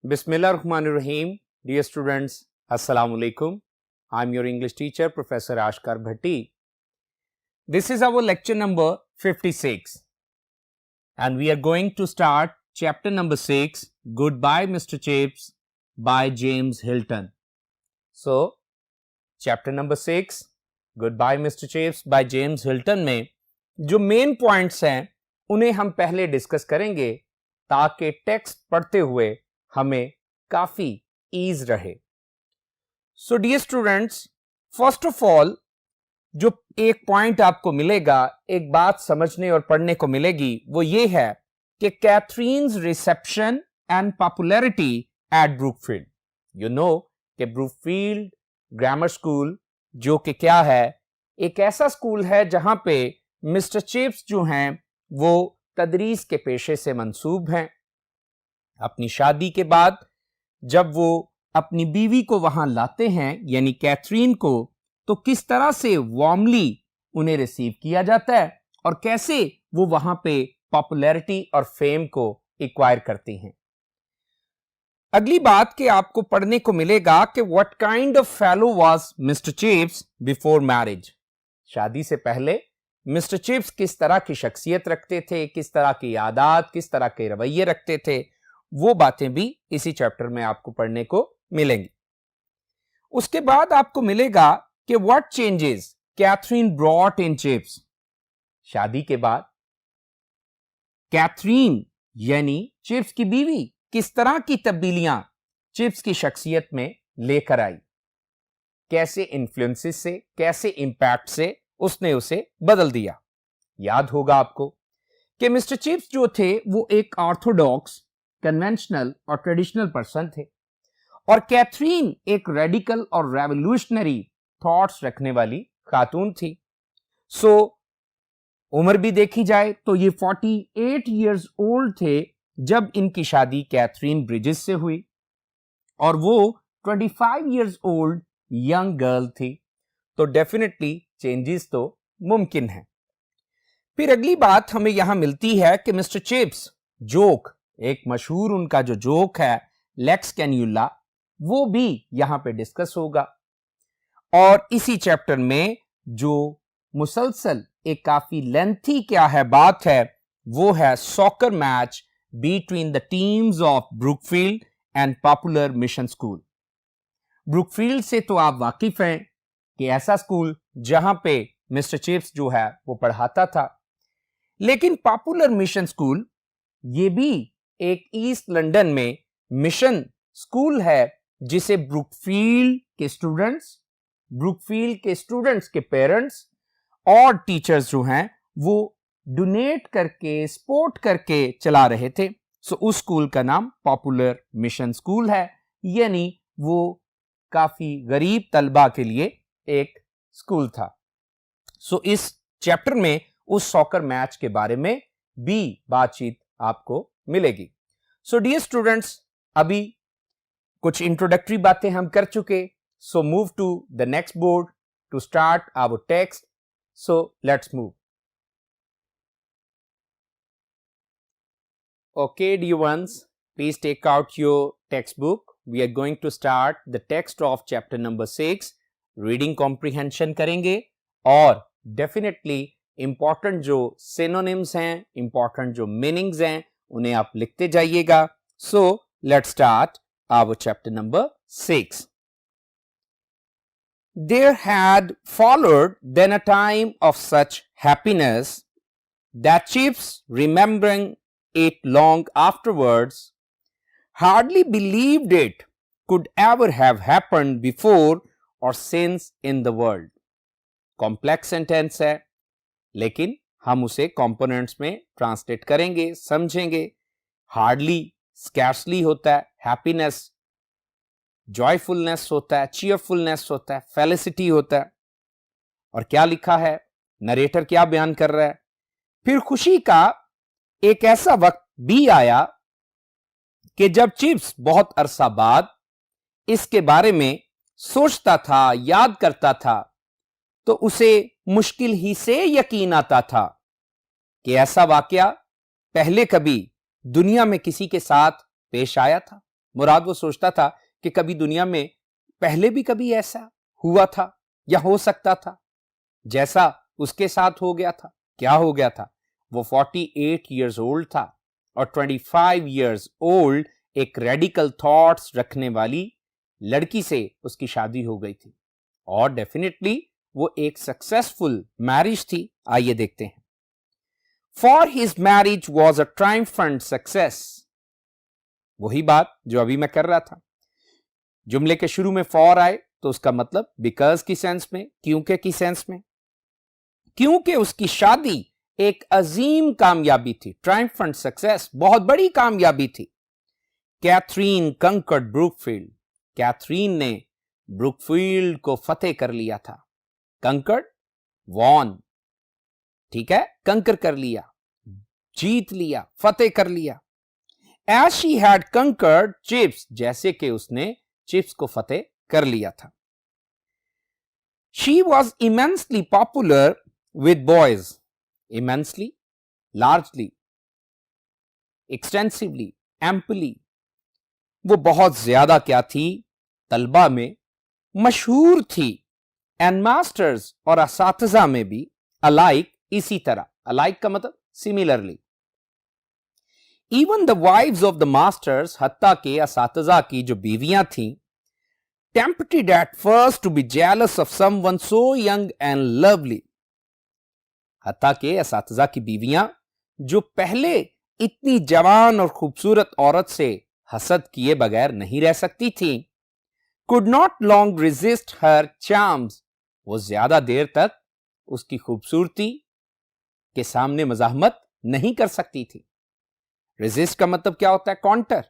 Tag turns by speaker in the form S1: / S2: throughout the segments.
S1: Bismillahirrahmanirrahim. Dear students, Assalamu alaikum. I'm your English teacher, Professor Ashkar Bhatti. This is our lecture number 56 and we are going to start chapter number 6, Goodbye Mr. Chips by James Hilton. So, chapter number 6, Goodbye Mr. Chips by James Hilton में जो main points हैं उन्हें हम पहले discuss करेंगे ताकि text पढ़ते हुए हमें काफी ईज रहे. So dear students, first of all जो एक पॉइंट आपको मिलेगा, एक बात समझने और पढ़ने को मिलेगी, वो ये है कि Catherine's reception and popularity eight Brookfield. You know कि ब्रुकफील्ड ग्रामर स्कूल जो कि क्या है, एक ऐसा स्कूल है जहां पे मिस्टर चिप्स जो हैं वो तदरीस के पेशे से मंसूब हैं. अपनी शादी के बाद जब वो अपनी बीवी को वहां लाते हैं यानी कैथरीन को, तो किस तरह से वार्मली उन्हें रिसीव किया जाता है और कैसे वो वहां पे पॉपुलैरिटी और फेम को एक्वायर करती हैं. अगली बात कि आपको पढ़ने को मिलेगा कि what kind of fellow was mister chips before marriage. शादी से पहले मिस्टर चिप्स किस तरह की शख्सियत रखते थे, किस तरह की आदत, किस तरह के रवैये रखते थे, वो बातें भी इसी चैप्टर में आपको पढ़ने को मिलेंगी. उसके बाद आपको मिलेगा कि what changes Katherine brought in Chips. शादी के बाद कैथरीन यानी चिप्स की बीवी किस तरह की तब्दीलियां चिप्स की शख्सियत में लेकर आई, कैसे इन्फ्लुएंसेस से, कैसे इंपैक्ट से उसने उसे बदल दिया. याद होगा आपको कि मिस्टर चिप्स जो थे वो एक ऑर्थोडॉक्स, कन्वेंशनल और ट्रेडिशनल पर्सन थे और कैथरीन एक रेडिकल और रेवोल्यूशनरी थॉट्स रखने वाली खातून थी. सो उम्र भी देखी जाए तो ये 48 इयर्स ओल्ड थे जब इनकी शादी कैथरीन ब्रिजेस से हुई और वो 25 इयर्स ओल्ड यंग गर्ल थी. तो डेफिनेटली चेंजेस तो मुमकिन है. फिर अगली बात हमें यहां मिलती है कि मिस्टर चिप्स जोक, एक मशहूर उनका जो जोक है लेक्स कैन्यूला, वो भी यहां पे डिस्कस होगा. और इसी चैप्टर में जो मुसलसल एक काफी लेंथी क्या है बात है, वो है soccer match between the teams of Brookfield and popular mission school. Brookfield से तो आप वाकिफ हैं कि ऐसा स्कूल जहां पे मिस्टर चिप्स जो है वो पढ़ाता था, लेकिन पॉपुलर मिशन स्कूल ये भी एक ईस्ट लंदन में मिशन स्कूल है जिसे ब्रुकफील्ड के स्टूडेंट्स के पेरेंट्स और टीचर्स जो हैं वो डोनेट करके, सपोर्ट करके चला रहे थे. सो उस स्कूल का नाम पॉपुलर मिशन स्कूल है, यानी वो काफी गरीब तलबा के लिए एक स्कूल था. सो इस चैप्टर में उस सॉकर मैच के बारे में भी बातचीत आपको मिलेगी. सो डियर स्टूडेंट्स, अभी कुछ इंट्रोडक्टरी बातें हम कर चुके. So move to the next board to start our text. So let's move. Okay, dear ones, please take out your textbook. We are going to start the text of chapter number 6. Reading comprehension करेंगे और definitely important जो synonyms हैं, important जो meanings हैं, उन्हें आप लिखते जाइएगा. So let's start our chapter number 6. There had followed then a time of such happiness that Chips, remembering it long afterwards, hardly believed it could ever have happened before और since in the world. Complex sentence है लेकिन हम उसे components में translate करेंगे, समझेंगे. Hardly scarcely होता है, हैप्पीनेस जॉयफुलनेस होता है, चीयरफुलनेस होता है, फेलिसिटी होता है. और क्या लिखा है, नरेटर क्या बयान कर रहा है, फिर खुशी का एक ऐसा वक्त भी आया कि जब चिप्स बहुत अरसा बाद इसके बारे में सोचता था, याद करता था, तो उसे मुश्किल ही से यकीन आता था कि ऐसा वाकया पहले कभी दुनिया में किसी के साथ पेश आया था. मुराद वो सोचता था कि कभी दुनिया में पहले भी कभी ऐसा हुआ था या हो सकता था जैसा उसके साथ हो गया था। क्या हो गया था? वो 48 इयर्स ओल्ड था और 25 इयर्स ओल्ड एक रेडिकल थॉट्स रखने वाली लड़की से उसकी शादी हो गई थी और डेफिनेटली वो एक सक्सेसफुल मैरिज थी। आइए देखते हैं। For his marriage was a triumphant success. वही बात जो अभी मैं कर रहा था। जुमले के शुरू में फॉर आए तो उसका मतलब बिकॉज की सेंस में, क्योंकि की सेंस में। क्योंकि उसकी शादी एक अजीम कामयाबी थी, ट्रायम्फेंट सक्सेस, बहुत बड़ी कामयाबी थी। Katherine conquered Brookfield. कैथरीन ने ब्रुकफील्ड को फतेह कर लिया था। कंकर्ड, वॉन, ठीक है, कंकर कर लिया, जीत लिया, फतेह कर लिया। As she had conquered Chips, जैसे कि उसने चिप्स को फतेह कर लिया था। She was immensely popular with boys. Immensely, largely, extensively, amply, वो बहुत ज्यादा क्या थी? तलबा में मशहूर थी। एंड मास्टर्स, और असातिज़ा में भी अलाइक, इसी तरह। अलाइक का मतलब similarly. Even the wives of the masters, हत्ता के असातिज़ा की जो बीवियां थीं, tempted at first to be jealous of someone so young and lovely। हत्ता के असातिज़ा की बीवियां जो पहले इतनी जवान और खूबसूरत औरत से हसद किए बगैर नहीं रह सकती थी, could not long resist her charms। वो ज्यादा देर तक उसकी खूबसूरती के सामने मज़ाहमत नहीं कर सकती थी। रेजिस्ट का मतलब क्या होता है? काउंटर,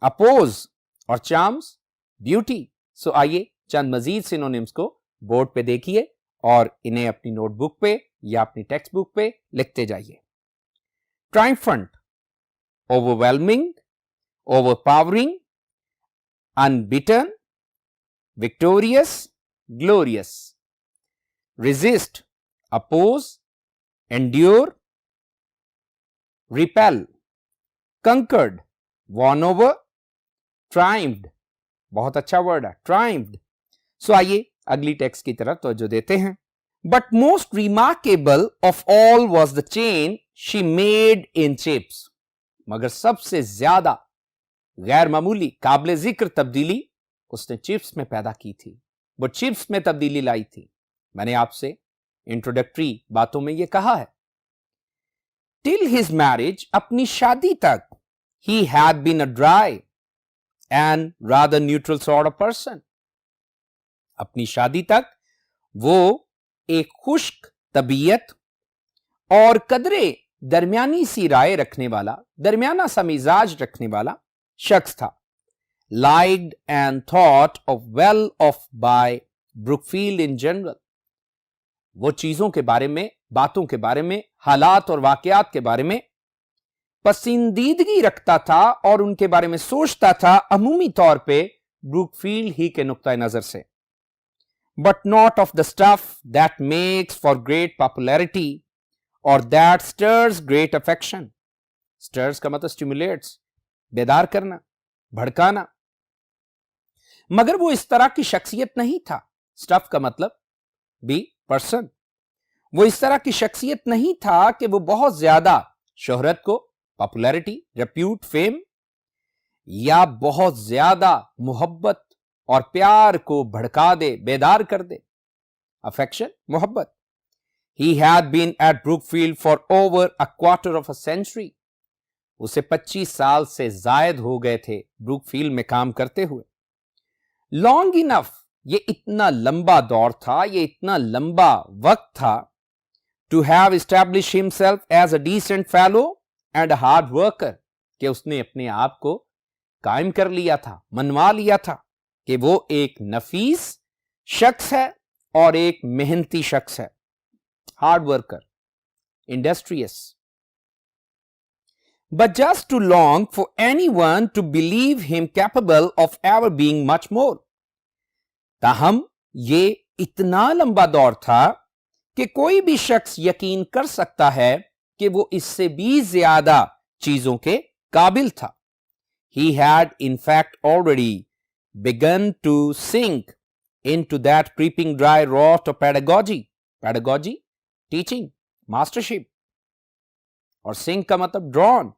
S1: अपोज, और चार्म्स ब्यूटी। सो आइए चंद मजीद सिनोनिम्स को बोर्ड पे देखिए और इन्हें अपनी नोटबुक पे या अपनी टेक्स्ट बुक पे लिखते जाइए। Triumphant, overwhelming, overpowering, unbeaten, victorious, glorious. resist, oppose, endure, repel, conquered, won over, triumphed। बहुत अच्छा वर्ड है, triumphed। सो आइए अगली टेक्स्ट की तरफ तवज्जो देते हैं। But most remarkable of all was the change she made in chips। मगर सबसे ज्यादा गैर मामूली, काबिल जिक्र तब्दीली उसने चिप्स में पैदा की थी। वो चिप्स में तब्दीली लाई थी। मैंने आपसे इंट्रोडक्टरी बातों में यह कहा है। टिल हिज मैरिज, अपनी शादी तक, he had been a dry and rather neutral sort of person। अपनी शादी तक वो एक खुश्क तबीयत और कदरे दरमियानी सी राय रखने वाला, दरमियाना सा मिजाज रखने वाला शख्स था। Liked and thought of well of by Brookfield in general। वो चीजों के बारे में, बातों के बारे में, हालात और वाकयात के बारे में पसंदीदगी रखता था और उनके बारे में सोचता था अमूमी तौर पे ब्रूकफील्ड ही के नुक्ता नजर से। But not of the stuff that makes for great popularity और दैट स्टर्स ग्रेट अफेक्शन। स्टर्स का मतलब स्टिमुलेट्स, बेदार करना, भड़काना। मगर वो इस तरह की शख्सियत नहीं था। स्टफ का मतलब भी पर्सन। वो इस तरह की शख्सियत नहीं था कि वो बहुत ज्यादा शोहरत को, पॉपुलैरिटी, रेप्यूट, फेम, या बहुत ज्यादा मोहब्बत और प्यार को भड़का दे, बेदार कर दे। अफेक्शन, मोहब्बत। He had been at Brookfield for over a quarter of a century। उसे 25 साल से जायद हो गए थे ब्रूकफील्ड में काम करते हुए। लॉन्ग इनफ, ये इतना लंबा दौर था, ये इतना लंबा वक्त था, to have establish himself as a decent fellow and a hard worker, कि उसने अपने आप को कायम कर लिया था, मनवा लिया था कि वो एक नफीस शख्स है और एक मेहनती शख्स है। Hard worker, industrious. But just too long for anyone to believe him capable of ever being much more। ताहम ये इतना लंबा दौर था कि कोई भी शख्स यकीन कर सकता है कि वो इससे भी ज्यादा चीजों के काबिल था। He had in fact already begun to sink into that creeping dry rot of pedagogy. Pedagogy, teaching, mastership. और sink का मतलब drawn.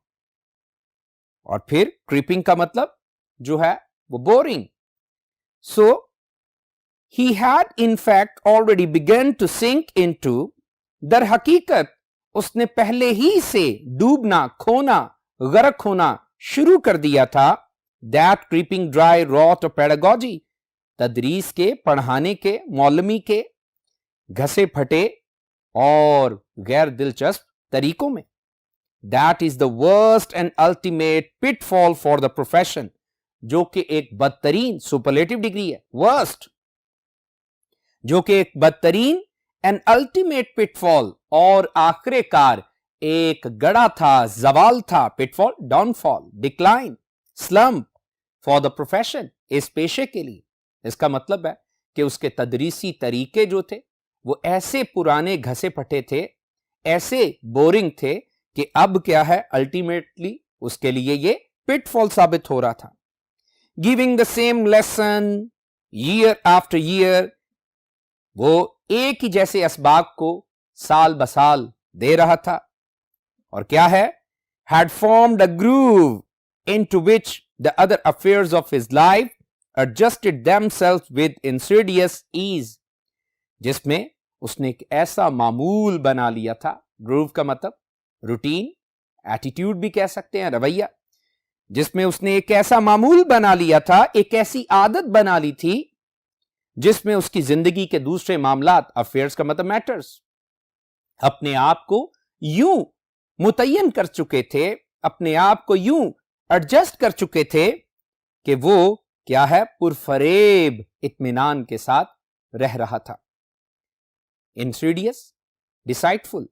S1: और फिर creeping का मतलब जो है वो boring. So he had in fact already begun to sink into, दर हकीकत उसने पहले ही से डूबना, खोना, गर्क होना शुरू कर दिया था, that creeping dry rot of pedagogy, तदरीस के, पढ़ाने के, मौलमी के घसे फटे और गैर दिलचस्प तरीकों में. That is the worst and ultimate pitfall for the profession, जो कि एक बदतरीन सुपरलेटिव डिग्री है, worst, जो कि एक बदतरीन एंड अल्टीमेट पिटफॉल और आखिरकार एक गड़ा था, जवाल था, pitfall, downfall, decline, slump for the profession, इस पेशे के लिए. इसका मतलब है कि उसके तदरीसी तरीके जो थे वो ऐसे पुराने घसे फटे थे, ऐसे बोरिंग थे कि अब क्या है, अल्टीमेटली उसके लिए ये पिटफॉल साबित हो रहा था. Giving the same lesson year after year, वो एक ही जैसे असबाक को साल बसाल दे रहा था. और क्या है, had formed a groove into which the other affairs of his life adjusted themselves with insidious ease, जिसमें उसने एक ऐसा मामूल बना लिया था. ग्रूव का मतलब रूटीन, एटीट्यूड भी कह सकते हैं, रवैया, जिसमें उसने एक ऐसा मामूल बना लिया था, एक ऐसी आदत बना ली थी जिसमें उसकी जिंदगी के दूसरे मामलात, अफेयर्स का मतलब मैटर्स, अपने आप को यूं मुतय्यन कर चुके थे, अपने आप को यूं एडजस्ट कर चुके थे कि वो क्या है, पुरफरेब इत्मीनान के साथ रह रहा था. इंसीडियस, डिसाइटफुल,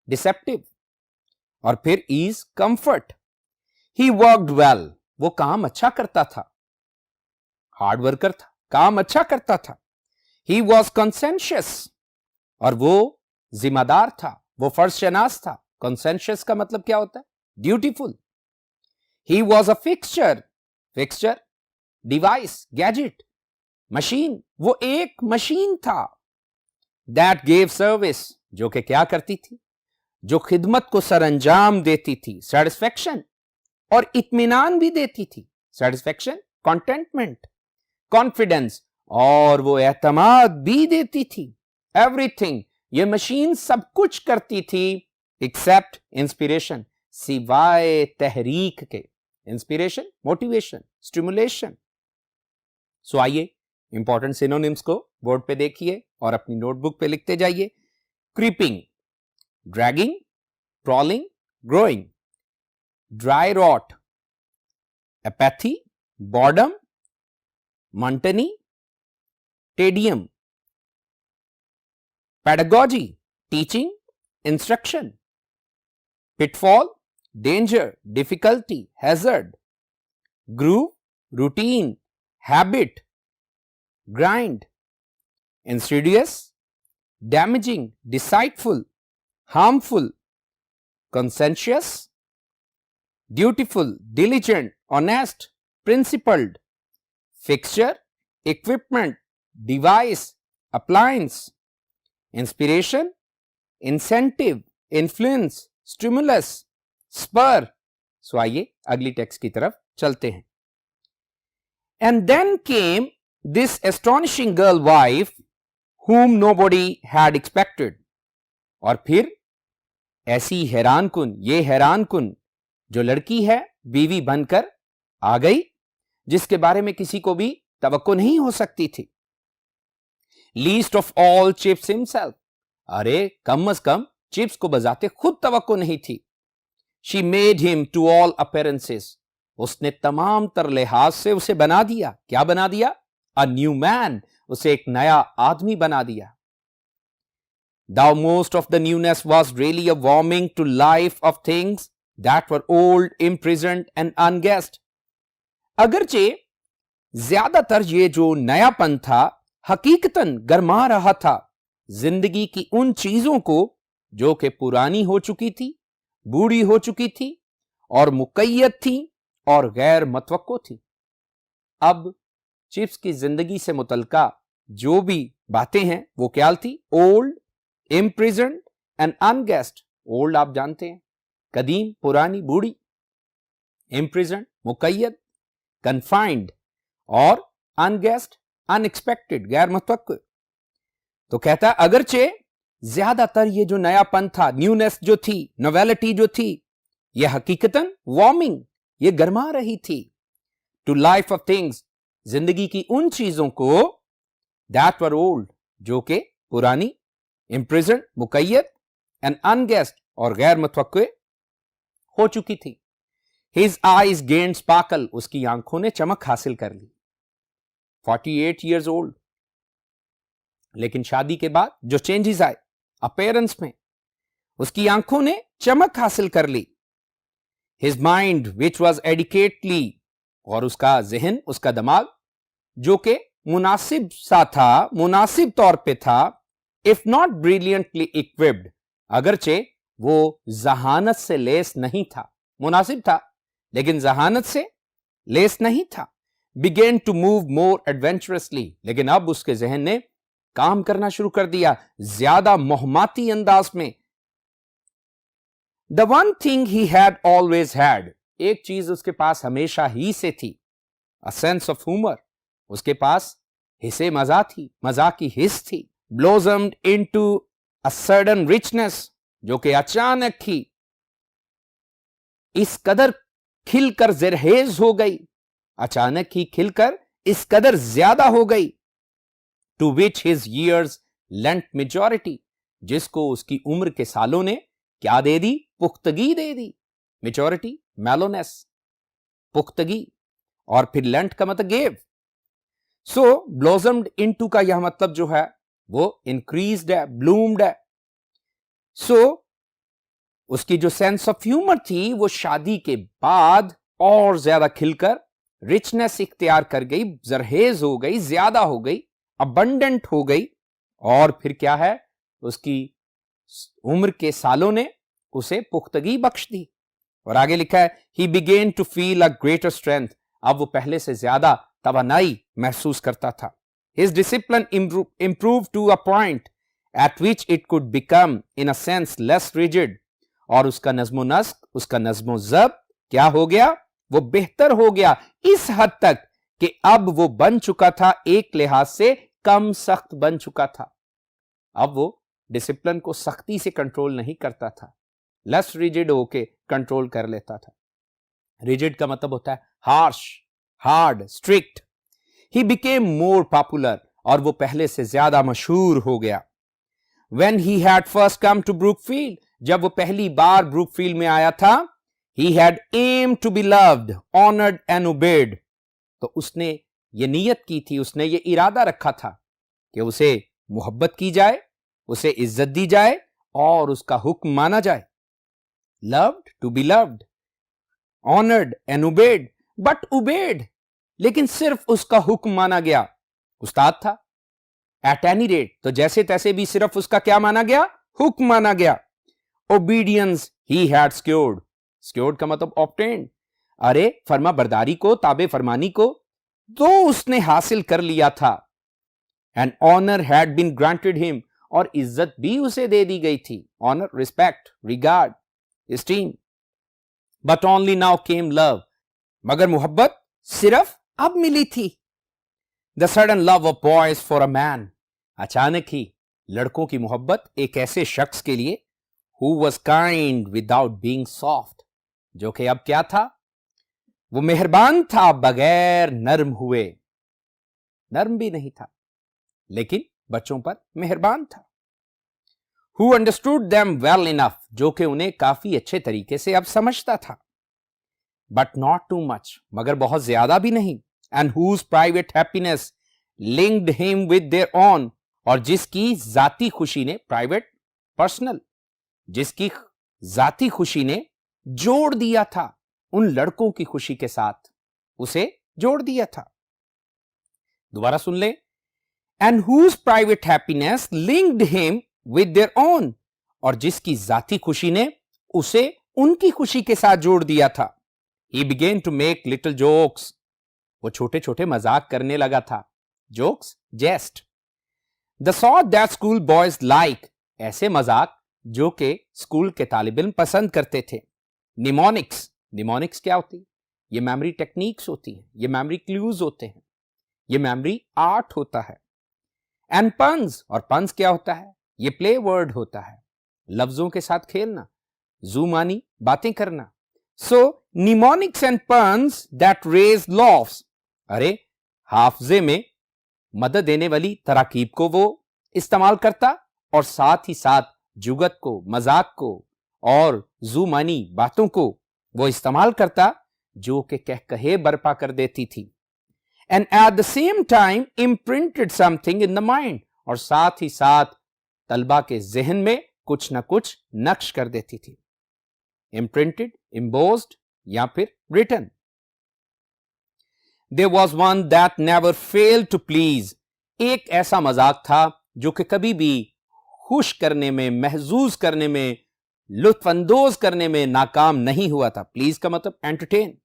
S1: डिसेप्टिव, और फिर ease, comfort. He worked well, वो काम अच्छा करता था, हार्ड वर्कर था, काम अच्छा करता था. ही वॉज कंसेंशियस, और वो जिम्मेदार था, वो फर्ज शनास था. कंसेंशियस का मतलब क्या होता है, dutiful. He was a fixture, fixture, device, gadget, machine, वो एक मशीन था. दैट गेव सर्विस, जो कि क्या करती थी, जो खिदमत को सरंजाम देती थी, सेटिस्फेक्शन और इत्मीनान भी देती थी. सेटिस्फेक्शन, कंटेंटमेंट, कॉन्फिडेंस, और वो एतमाद भी देती थी. एवरीथिंग, ये मशीन सब कुछ करती थी एक्सेप्ट इंस्पिरेशन, सिवाय तहरीक के. Inspiration, motivation, stimulation. सो आइए इंपॉर्टेंट सिनोनिम्स को बोर्ड पे देखिए और अपनी नोटबुक पे लिखते जाइए. Creeping, dragging, crawling, growing. Dry rot, apathy, boredom, monotony, tedium. Pedagogy, teaching, instruction. Pitfall, danger, difficulty, hazard. Groove, routine, habit, grind. Insidious, damaging, deceitful, harmful. Conscientious, dutiful, diligent, honest, principled. Fixture, equipment, device, appliance. Inspiration, incentive, influence, stimulus, spur. So आइए अगली text की तरफ चलते हैं. And then came this astonishing girl wife whom nobody had expected. और फिर ऐसी हैरान कुन, ये हैरान कुन जो लड़की है बीवी बनकर आ गई, जिसके बारे में किसी को भी तवक्को नहीं हो सकती थी. Least of all chips himself, अरे कम अज कम चिप्स को बजाते खुद तवक्को नहीं थी. She made him to all appearances, उसने तमाम तर लिहाज से उसे बना दिया. क्या बना दिया? अ न्यू मैन, उसे एक नया आदमी बना दिया. Thou most of the newness was really a warming to life of things that were old, imprisoned and unguessed. अगरचे ज्यादातर ये जो नयापन था हकीकतन गरमा रहा था जिंदगी की उन चीजों को जो कि पुरानी हो चुकी थी, बूढ़ी हो चुकी थी और मुकय्यद थी और गैर मतवक्को थी। अब चिप्स की जिंदगी से मुतल्लिका जो भी बातें हैं वो क्या थी? Old, imprisoned and unguessed. Old आप जानते हैं, कदीम, पुरानी, बूढ़ी। इम्प्रिजन्ड, मुकैयद, कन्फाइंड, और अनगेस्ड, अनएक्सपेक्टेड, गैर मुतवक्को। तो कहता है अगरचे ज्यादातर ये जो नयापन था, न्यूनेस जो थी, नोवेलिटी जो थी, यह हकीकतन वार्मिंग, ये गर्मा रही थी टू लाइफ ऑफ थिंग्स, जिंदगी की उन चीजों को, दैट वर ओल्ड, जो के पुरानी, इम्प्रिजन्ड, मुकैयद, एंड अनगेस्ड, और गैर मुतवक्को हो चुकी थी। हिज आईज गेन्ड स्पार्कल, उसकी आंखों ने चमक हासिल कर ली। 48 years old। लेकिन शादी के बाद जो चेंजेस आए अपीयरेंस में, उसकी आंखों ने चमक हासिल कर ली। His mind which was adequately, और उसका जहन, उसका दिमाग जो कि मुनासिब सा था, मुनासिब तौर पे था, इफ नॉट ब्रिलियंटली इक्विप्ड, अगरचे वो जहानत से लेस नहीं था, मुनासिब था लेकिन जहानत से लेस नहीं था। बिगेन टू मूव मोर एडवेंचरसली, लेकिन अब उसके जहन ने काम करना शुरू कर दिया ज्यादा मोहमाती अंदाज में। The one thing he had always had, एक चीज उसके पास हमेशा ही से थी, अ सेंस ऑफ ह्यूमर, उसके पास हिस्से मजा थी, मजा की हिस्स थी। ब्लोजम्ड इनटू अ सडन रिचनेस, जो कि अचानक ही इस कदर खिलकर जरहेज हो गई, अचानक ही खिलकर इस कदर ज्यादा हो गई। To which his years lent majority, जिसको उसकी उम्र के सालों ने क्या दे दी? पुख्तगी दे दी। मेजॉरिटी, मेलोनेस, पुख्तगी, और फिर लेंट का मतलब गेव। सो ब्लॉसम्ड इनटू का यह मतलब जो है वो इंक्रीज्ड है, ब्लूम्ड है। सो उसकी जो सेंस ऑफ ह्यूमर थी वो शादी के बाद और ज्यादा खिलकर रिचनेस इख्तियार कर गई, जरहेज हो गई, ज्यादा हो गई, अबंडेंट हो गई। और फिर क्या है? उसकी उम्र के सालों ने उसे पुख्तगी बख्श दी। और आगे लिखा है he began to feel a greater strength, अब वो पहले से ज्यादा तवानाई महसूस करता था। His discipline improve to a point at which it could become in a sense less rigid, और उसका नज्मो नस्क, उसका नज्मो जब्त क्या हो गया? वो बेहतर हो गया इस हद तक कि अब वो बन चुका था, एक लिहाज से कम सख्त बन चुका था। अब वो डिसिप्लिन को सख्ती से कंट्रोल नहीं करता था, लेस रिजिड होके कंट्रोल कर लेता था। रिजिड का मतलब होता है harsh, hard, strict. He became more popular, और वो पहले से ज्यादा मशहूर हो गया। When he had first come to Brookfield, जब वो पहली बार ब्रूकफील्ड में आया था, he had aimed to be loved, honored and obeyed, तो उसने ये नीयत की थी, उसने ये इरादा रखा था कि उसे मोहब्बत की जाए, उसे इज्जत दी जाए और उसका हुक्म माना जाए। Loved, to be loved, honored and obeyed, but obeyed, लेकिन सिर्फ उसका हुक्म माना गया। उस्ताद था एट एनी रेट, तो जैसे तैसे भी सिर्फ उसका क्या माना गया? हुक्म माना गया। ओबीडियंस ही हैड स्क्योर्ड, स्क्योर्ड का मतलब ऑब्टेन्ड, अरे फर्मा बरदारी को, ताबे फरमानी को तो उसने हासिल कर लिया था। And honour had been granted him, और इज्जत भी उसे दे दी गई थी। Honour, respect, regard, esteem. But only now came love, मगर मोहब्बत सिर्फ अब मिली थी। The sudden love of boys for a man, अचानक ही लड़कों की मोहब्बत एक ऐसे शख्स के लिए who was kind without being soft, जो कि अब क्या था? वो मेहरबान था बगैर नर्म हुए। नर्म भी नहीं था लेकिन बच्चों पर मेहरबान था। Who understood them well enough, जो कि उन्हें काफी अच्छे तरीके से अब समझता था। बट नॉट टू मच, मगर बहुत ज्यादा भी नहीं। And whose private happiness linked him with their own, और जिसकी जाती खुशी ने, प्राइवेट, पर्सनल, जिसकी जाती खुशी ने जोड़ दिया था उन लड़कों की खुशी के साथ, उसे जोड़ दिया था। दोबारा सुन ले। And whose private happiness linked him with their own, और जिसकी जाती खुशी ने उसे उनकी खुशी के साथ जोड़ दिया था। He began to make little jokes. वो छोटे छोटे मजाक करने लगा था. Jokes, jest. The sort that school boys like. ऐसे मजाक जो के स्कूल के तालिब इल्म पसंद करते थे. Mnemonics. Mnemonics क्या होती है? ये मेमोरी टेक्निक्स होती हैं, ये मेमोरी क्लूज होते हैं, ये मेमोरी आर्ट होता है. एंड पन्स, और पन्स क्या होता है? ये प्ले वर्ड होता है, लफ्जों के साथ खेलना, जुमानी बातें करना. So mnemonics and puns that raise laughs. अरे हाफजे में मदद देने वाली तराकीब को वो इस्तेमाल करता और साथ ही साथ जुगत को, मजाक को और जुमानी बातों को वो इस्तेमाल करता जो कि कहे बर्पा कर देती थी. And at the same time imprinted something in the mind, और साथ ही साथ तलबा के जहन में कुछ ना कुछ नक्श कर देती थी. इम्प्रिंटेड, इम्बोज्ड या फिर written. There was one that never failed to please. एक ऐसा मजाक था जो कि कभी भी खुश करने में, महजूज करने में, लुत्फअंदोज करने में नाकाम नहीं हुआ था. प्लीज का मतलब entertain.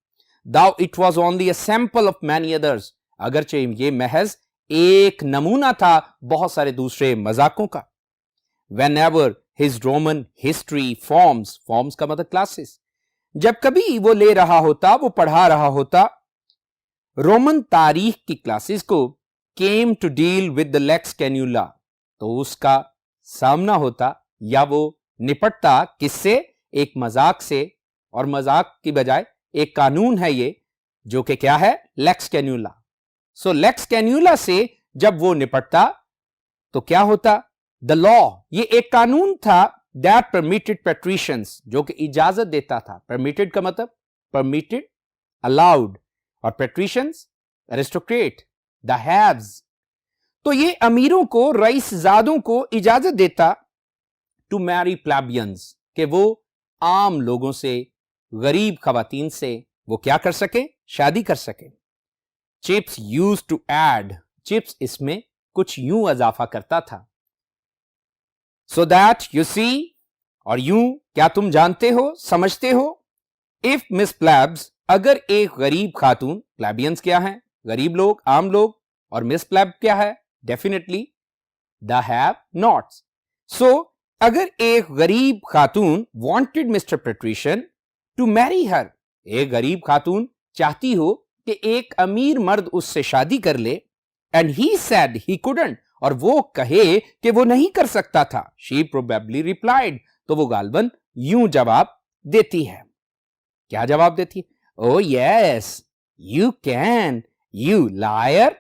S1: Though it was only a sample of many others. अगरचे ये महज एक नमूना था बहुत सारे दूसरे मजाकों का. Whenever his Roman history forms का मतलब क्लासेस, जब कभी वो ले रहा होता, वो पढ़ा रहा होता रोमन तारीख की क्लासेस को, came to deal with the lex canula, तो उसका सामना होता या वो निपटता किससे? एक मजाक से. और मजाक की बजाय एक कानून है ये जो कि क्या है? Lax cannula. So lax cannula से जब वो निपटता तो क्या होता? द लॉ, ये एक कानून था दैट परमिटेड पेट्रिशियंस, जो कि इजाजत देता था. परमिटेड का मतलब परमिटेड, अलाउड, और पेट्रिशियंस एरिस्टोक्रेट, द हैव्स. तो ये अमीरों को, रईसजादों को इजाजत देता टू मैरी प्लेबियंस, कि वो आम लोगों से, गरीब खवातीन से वो क्या कर सके? शादी कर सके. Chips used to add, Chips इसमें कुछ यूं इजाफा करता था. सो दैट यू सी, और यूं क्या तुम जानते हो, समझते हो? इफ मिस प्लेब्स, अगर एक गरीब खातून, प्लेबियंस क्या है? गरीब लोग, आम लोग, और मिस प्लेब क्या है? Definitely the have nots. So अगर एक गरीब खातून wanted Mister Patrician to marry her, एक गरीब खातून चाहती हो कि एक अमीर मर्द उससे शादी कर ले, and he said he couldn't, और वो कहे कि वो नहीं कर सकता था, शी प्रोबेबली रिप्लाइड, तो वो गालबन यूं जवाब देती है. क्या जवाब देती है? Oh yes you can, you liar.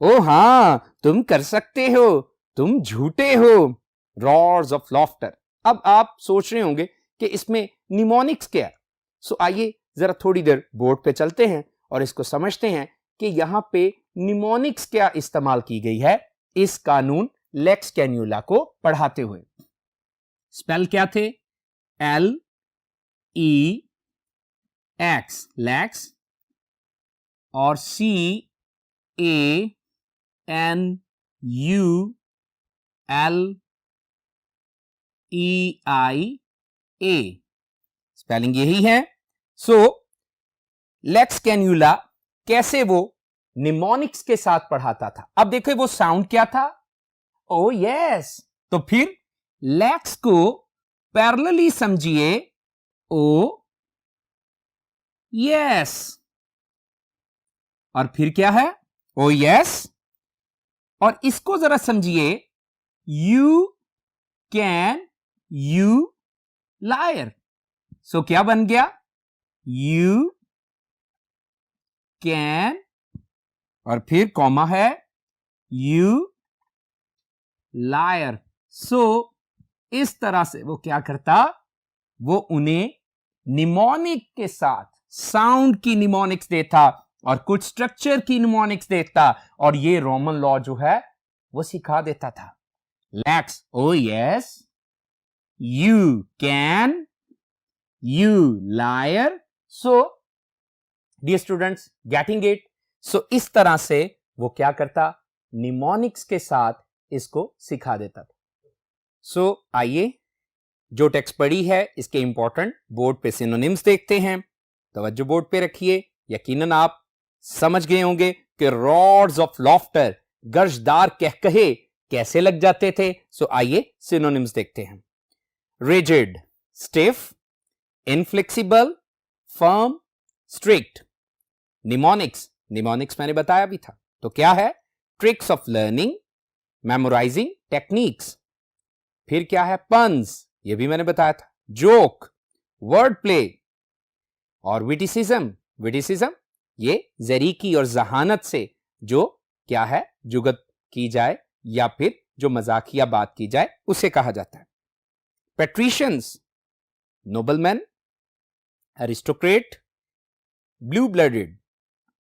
S1: Oh हां, तुम कर सकते हो, तुम झूठे हो. Roars of laughter. अब आप सोच रहे होंगे कि इसमें निमोनिक्स क्या है. सो आइए जरा थोड़ी देर बोर्ड पे चलते हैं और इसको समझते हैं कि यहां पे निमोनिक्स क्या इस्तेमाल की गई है इस कानून लेक्स कैन्यूला को पढ़ाते हुए. स्पेल क्या थे? L E X, लैक्स, और C A N U L E I A, spelling यही है. सो लेक्स कैन्यूला कैसे वो निमोनिक्स के साथ पढ़ाता था. अब देखो वो साउंड क्या था? ओ यस. तो फिर लेक्स को पैरेलली समझिए. ओ यस, और फिर क्या है? Oh yes. और इसको जरा समझिए. You can, you liar. So क्या बन गया? यू कैन, और फिर कॉमा है, यू लायर. सो इस तरह से वो क्या करता? वो उन्हें निमोनिक के साथ साउंड की निमोनिक्स देता और कुछ स्ट्रक्चर की निमोनिक्स देता, और ये रोमन लॉ जो है वो सिखा देता था. Lex, oh yes, you can, you liar. So dear students, getting it? So इस तरह से वो क्या करता? निमोनिक्स के साथ इसको सिखा देता था. So आइए जो टेक्स्ट पढ़ी है इसके इंपॉर्टेंट बोर्ड पे सिनोनिम्स देखते हैं. तवज्जो बोर्ड पे रखिए। यकीनन आप समझ गए होंगे कि रॉड्स ऑफ लॉफ्टर, गर्जदार कहकहे कैसे लग जाते थे। सो आइए सिनोनिम्स देखते हैं। Rigid, stiff, inflexible, firm, strict. Mnemonics, mnemonics मैंने बताया भी था, तो क्या है? Tricks of learning, memorising techniques. फिर क्या है? पन्स, ये भी मैंने बताया था। जोक, वर्ड प्ले और विटिसिज्म। विटिसिज्म ये जरीकी और जहानत से जो क्या है, जुगत की जाए या फिर जो मजाकिया बात की जाए उसे कहा जाता है। पेट्रिशियंस, नोबलमैन, एरिस्टोक्रेट, ब्लू ब्लडेड,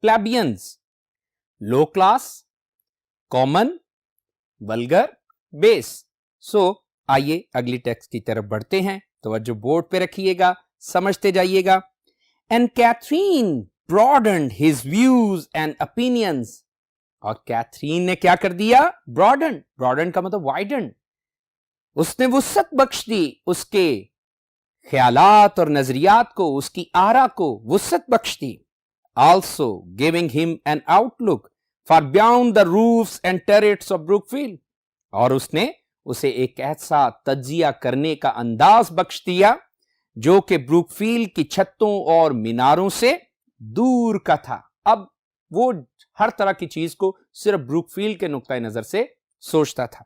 S1: प्लेबियंस, लो क्लास, कॉमन, वल्गर, बेस। सो आइए अगली टेक्स्ट की तरफ बढ़ते हैं। तो जो बोर्ड पे रखिएगा, समझते जाइएगा। And Catherine broadened his views and opinions. और कैथरीन ने क्या कर दिया? ब्रॉडन, ब्रॉडन का मतलब वाइडन। उसने वुसअत बख्श दी, उसके ख्यालात और नजरियात को, उसकी आरा को वुसअत बख्श दी। Also giving him an outlook for beyond the roofs and turrets of Brookfield. और उसने उसे एक ऐसा तज्जिया करने का अंदाज बख्श दिया जो कि ब्रुकफील्ड की छतों और मीनारों से दूर का था। अब वो हर तरह की चीज को सिर्फ ब्रुकफील्ड के नुक्ता नजर से सोचता था।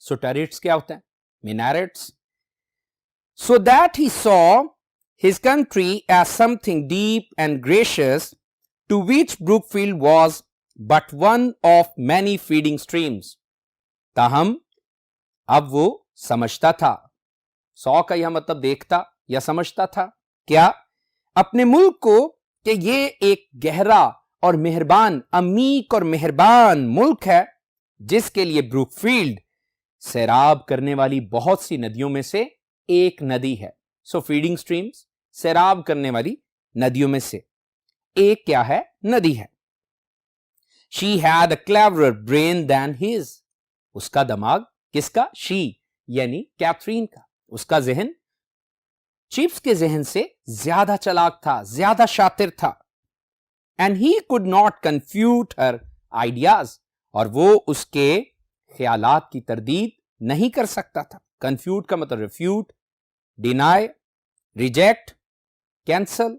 S1: सो टेरेट्स क्या होता है? Minarets. So that he saw his country as something deep and gracious, to which Brookfield was but one of many feeding streams. ताहम अब वो समझता था, सौ का यह मतलब देखता या समझता था क्या? अपने मुल्क को कि ये एक गहरा और मेहरबान, अमीक और मेहरबान मुल्क है जिसके लिए ब्रुकफील्ड सैराब करने वाली बहुत सी नदियों में से एक नदी है। सो फीडिंग स्ट्रीम्स, सैराब करने वाली नदियों में से एक क्या है? नदी है। She had a cleverer brain than his. उसका दिमाग, किसका? शी यानी कैथरीन का, उसका जहन चिप्स के जहन से ज्यादा चालाक था, ज्यादा शातिर था। And he could not confute her ideas. और वो उसके ख्यालात की तरदीद नहीं कर सकता था। कंफ्यूट का मतलब refute, deny, reject, cancel,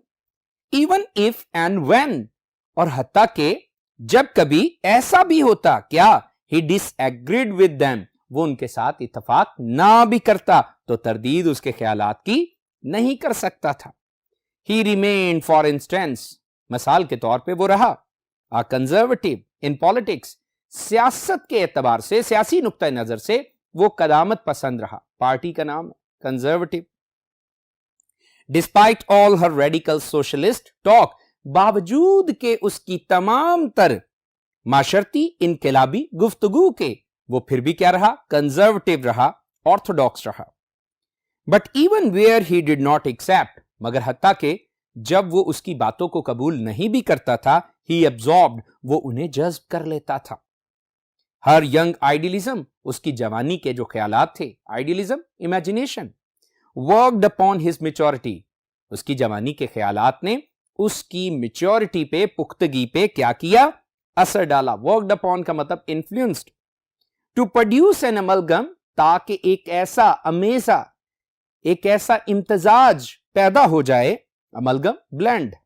S1: even if and when. और हत्ता के जब कभी ऐसा भी होता, क्या? ही डिसएग्रीड विद देम, वो उनके साथ इत्तेफाक ना भी करता तो तरदीद उसके ख्यालात की नहीं कर सकता था। ही रिमेन्ड फॉर इंस्टेंस, मिसाल के तौर पे वो रहा, अ कंजर्वेटिव इन पॉलिटिक्स, सियासत के एतबार से, सियासी नुक्ता नजर से वो कदामत पसंद रहा। पार्टी का नाम है कंजर्वेटिव। डिस्पाइट ऑल हर रेडिकल सोशलिस्ट टॉक, बावजूद के उसकी तमाम तर माशरती इनकलाबी गुफ्तगू के, वो फिर भी क्या रहा? कंजर्वेटिव रहा, ऑर्थोडॉक्स रहा। But even where he did not accept, मगर हत्ता के जब वो उसकी बातों को कबूल नहीं भी करता था, ही एब्जॉर्ब्ड, वो उन्हें जज्ब कर लेता था। हर यंग आइडियलिज्म, उसकी जवानी के जो ख्यालात थे, idealism, imagination, worked upon his maturity, उसकी जवानी के ख्यालात ने उसकी मैच्योरिटी पे, पुख्तगी पे क्या किया? असर डाला। वर्कड अपॉन का मतलब influenced. To produce an amalgam, ताकि एक ऐसा अमेजा, एक ऐसा इम्तजाज पैदा हो जाए। Amalgam, blend,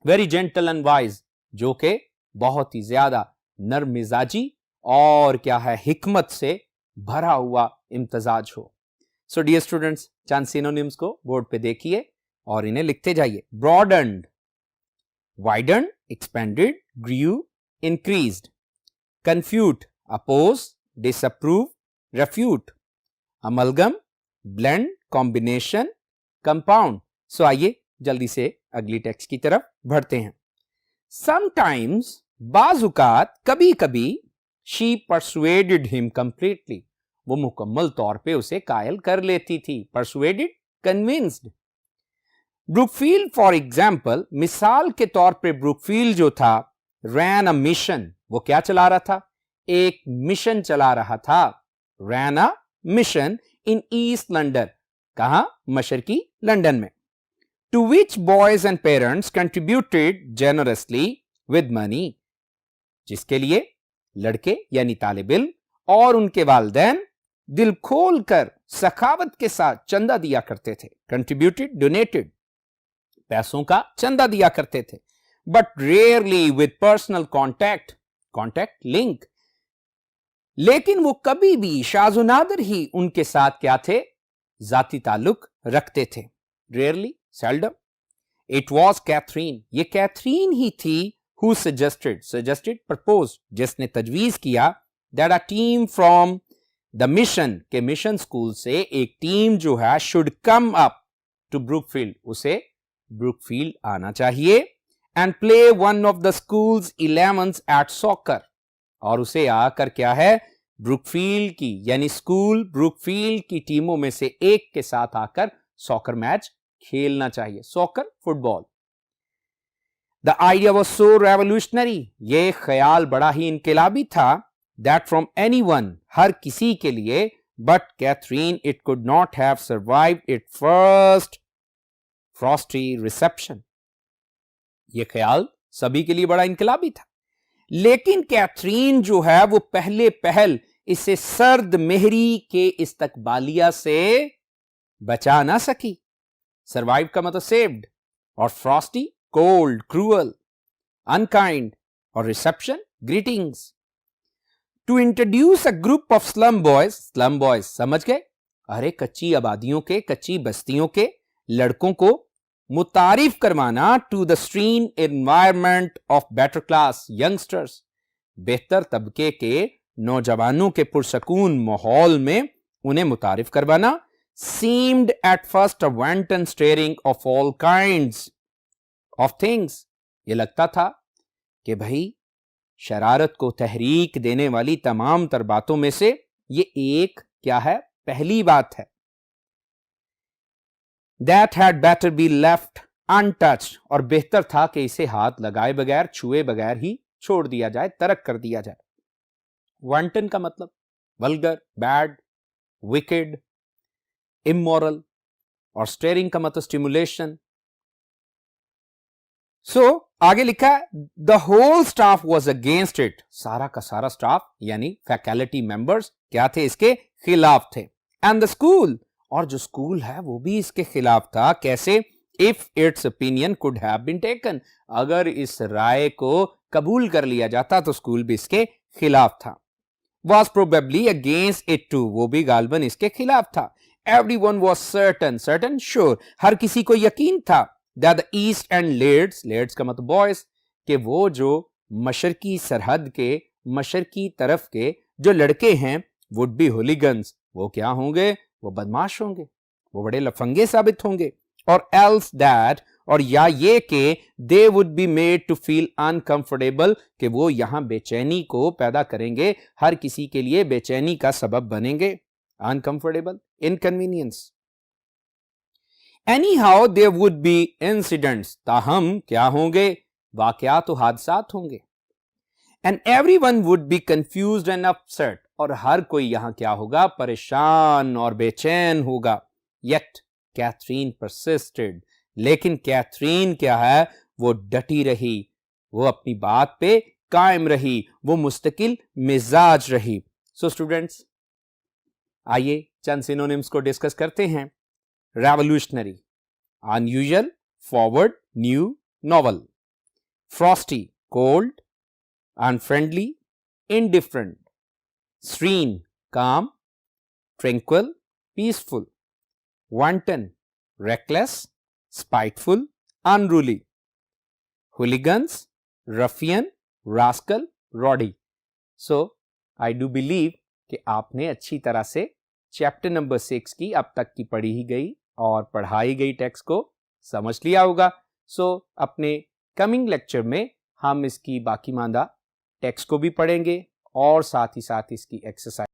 S1: very gentle and wise, जो कि बहुत ही ज्यादा नर्म मिजाजी और क्या है, हिकमत से भरा हुआ इम्तजाज हो। सो डियर स्टूडेंट्स, चंद सिनोनिम्स को बोर्ड पे देखिए और इन्हें लिखते जाइए। Broadened, widened, expanded, grieve, increased. Confute, oppose, disapprove, refute. Amalgam, blend, combination, compound. So आइए जल्दी से अगली टेक्स्ट की तरफ बढ़ते हैं। समटाइम्स, बाजुकात, कभी कभी, शी परसुएडेड हिम कंप्लीटली, वो मुकम्मल तौर पे उसे कायल कर लेती थी। Persuaded, convinced. Brookfield for example, मिसाल के तौर पे ब्रुकफील्ड जो था, रैन अ मिशन, वो क्या चला रहा था? एक मिशन चला रहा था। Ran a mission in East London, कहां? मशरकी लंदन में। to which boys and parents contributed generously with money, जिसके लिए लड़के यानी तालिब इल्म और उनके वालिदैन दिल खोल कर सखावत के साथ चंदा दिया करते थे। कंट्रीब्यूटेड, डोनेटेड, पैसों का चंदा दिया करते थे। But rarely with personal contact link, लेकिन वो कभी भी शाज़ो नादिर ही उनके साथ क्या थे, जाती ताल्लुक रखते थे। Rarely, seldom. It was Katherine, ये कैथरीन ही थी who suggested, proposed, जिसने तजवीज किया that a team from the mission, के मिशन स्कूल से एक टीम जो है should come up to Brookfield, उसे ब्रुकफील्ड आना चाहिए, and play one of the school's 11s at soccer, और उसे आकर क्या है, ब्रुकफील्ड की यानी स्कूल ब्रुकफील्ड की टीमों में से एक के साथ आकर सॉकर मैच खेलना चाहिए। Soccer, football. The idea was so revolutionary, ये ख्याल बड़ा ही इनकलाबी था, that from anyone, हर किसी के लिए, but Catherine, it could not have survived its first frosty reception. ये ख्याल सभी के लिए बड़ा इनकलाबी था, लेकिन कैथरीन जो है वो पहल इसे सर्द मेहरी के इस्तकबालिया से बचा ना सकी। सर्वाइव का मतलब सेव्ड, और फ्रॉस्टी cold, cruel, unkind, और reception, greetings. To introduce a group of slum boys समझ गए? अरे कच्ची आबादियों के, कच्ची बस्तियों के लड़कों को मुतारिफ करवाना to the serene environment of better class youngsters, बेहतर तबके के नौजवानों के पुरसकून माहौल में उन्हें मुतारिफ करवाना seemed at first a wanton staring of all kinds of things, ये लगता था कि भाई शरारत को तहरीक देने वाली तमाम तर बातों में से ये एक क्या है, पहली बात है। That had better be left untouched, और बेहतर था कि इसे हाथ लगाए बगैर, छुए बगैर ही छोड़ दिया जाए, तरक कर दिया जाए। wanton का मतलब वल्गर, बैड, विकेड, इमोरल, और स्टेरिंग का मतलब स्टिमुलेशन। आगे लिखा है the whole staff was against it, सारा का सारा स्टाफ यानी फैकल्टी मेंबर्स क्या थे, इसके खिलाफ थे। एंड द स्कूल, और जो स्कूल है वो भी इसके खिलाफ था। कैसे? If its opinion could have been taken, अगर इस राय को कबूल कर लिया जाता तो स्कूल भी इसके खिलाफ था। Was probably against it too, वो भी गालबन इसके खिलाफ था। एवरीवन वॉज सर्टन श्योर, हर किसी को यकीन था that the east and lads का मतलब बॉयज, के वो जो मशरकी सरहद के मशरकी तरफ के जो लड़के हैं वुड बी हुलिगन्स, वो क्या होंगे, वो बदमाश होंगे, वो बड़े लफंगे साबित होंगे। और else that, और या ये के they would be made to feel uncomfortable, कि वो यहां बेचैनी को पैदा करेंगे, हर किसी के लिए बेचैनी का सबब बनेंगे। uncomfortable, inconvenience. Anyhow, there would be incidents, ताहम क्या होंगे, वाकयात तो हादसात होंगे। And everyone would be confused and upset, और हर कोई यहां क्या होगा, परेशान और बेचैन होगा। Yet Catherine persisted, लेकिन कैथरीन क्या है, वो डटी रही, वो अपनी बात पे कायम रही, वो मुस्तकिल मिजाज रही। सो स्टूडेंट्स, आइए चंद सिनोनिम्स को डिस्कस करते हैं। revolutionary, unusual, forward, new, novel. Frosty, cold, unfriendly, indifferent. Serene, calm, tranquil, peaceful. Wanton, reckless, spiteful, unruly. Hooligans, ruffian, rascal, rowdy. So, I do believe कि आपने अच्छी तरह से चैप्टर नंबर 6 की अब तक की पढ़ी ही गई और पढ़ाई गई टेक्स्ट को समझ लिया होगा। अपने कमिंग लेक्चर में हम इसकी बाकी मांदा टेक्स्ट को भी पढ़ेंगे और साथ ही साथ इसकी एक्सरसाइज